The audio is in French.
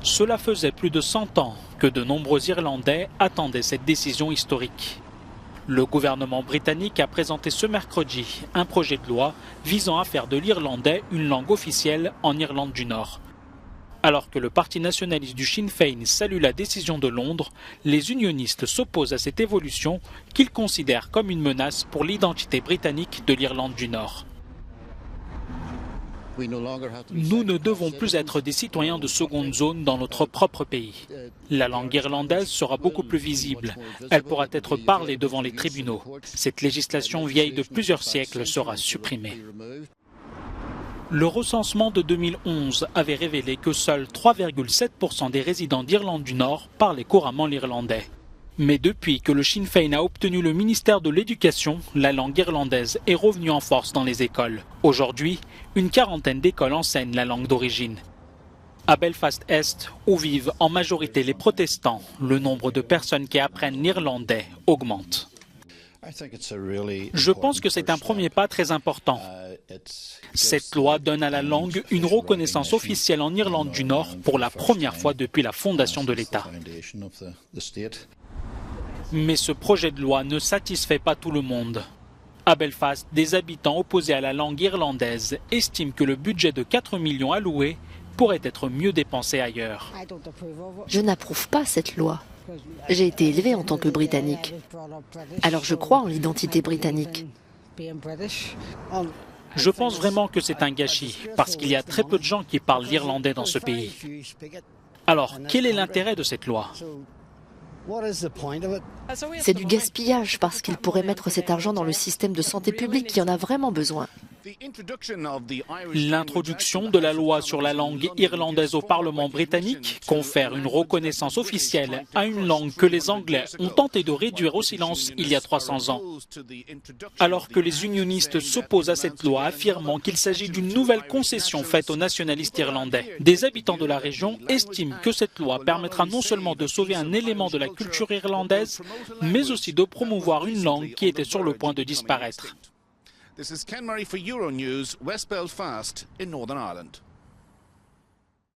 Cela faisait plus de 100 ans que de nombreux Irlandais attendaient cette décision historique. Le gouvernement britannique a présenté ce mercredi un projet de loi visant à faire de l'irlandais une langue officielle en Irlande du Nord. Alors que le parti nationaliste du Sinn Féin salue la décision de Londres, les unionistes s'opposent à cette évolution qu'ils considèrent comme une menace pour l'identité britannique de l'Irlande du Nord. Nous ne devons plus être des citoyens de seconde zone dans notre propre pays. La langue irlandaise sera beaucoup plus visible. Elle pourra être parlée devant les tribunaux. Cette législation vieille de plusieurs siècles sera supprimée. Le recensement de 2011 avait révélé que seuls 3,7% des résidents d'Irlande du Nord parlaient couramment l'irlandais. Mais depuis que le Sinn Féin a obtenu le ministère de l'Éducation, la langue irlandaise est revenue en force dans les écoles. Aujourd'hui, une quarantaine d'écoles enseignent la langue d'origine. À Belfast-Est, où vivent en majorité les protestants, le nombre de personnes qui apprennent l'irlandais augmente. Je pense que c'est un premier pas très important. Cette loi donne à la langue une reconnaissance officielle en Irlande du Nord pour la première fois depuis la fondation de l'État. Mais ce projet de loi ne satisfait pas tout le monde. À Belfast, des habitants opposés à la langue irlandaise estiment que le budget de 4 millions alloué pourrait être mieux dépensé ailleurs. Je n'approuve pas cette loi. J'ai été élevé en tant que Britannique. Alors je crois en l'identité britannique. Je pense vraiment que c'est un gâchis, parce qu'il y a très peu de gens qui parlent l'irlandais dans ce pays. Alors, quel est l'intérêt de cette loi ? C'est du gaspillage parce qu'ils pourraient mettre cet argent dans le système de santé publique qui en a vraiment besoin. L'introduction de la loi sur la langue irlandaise au Parlement britannique confère une reconnaissance officielle à une langue que les Anglais ont tenté de réduire au silence il y a 300 ans. Alors que les unionistes s'opposent à cette loi, affirmant qu'il s'agit d'une nouvelle concession faite aux nationalistes irlandais, des habitants de la région estiment que cette loi permettra non seulement de sauver un élément de la culture irlandaise, mais aussi de promouvoir une langue qui était sur le point de disparaître. This is Ken Murray for Euronews, West Belfast in Northern Ireland.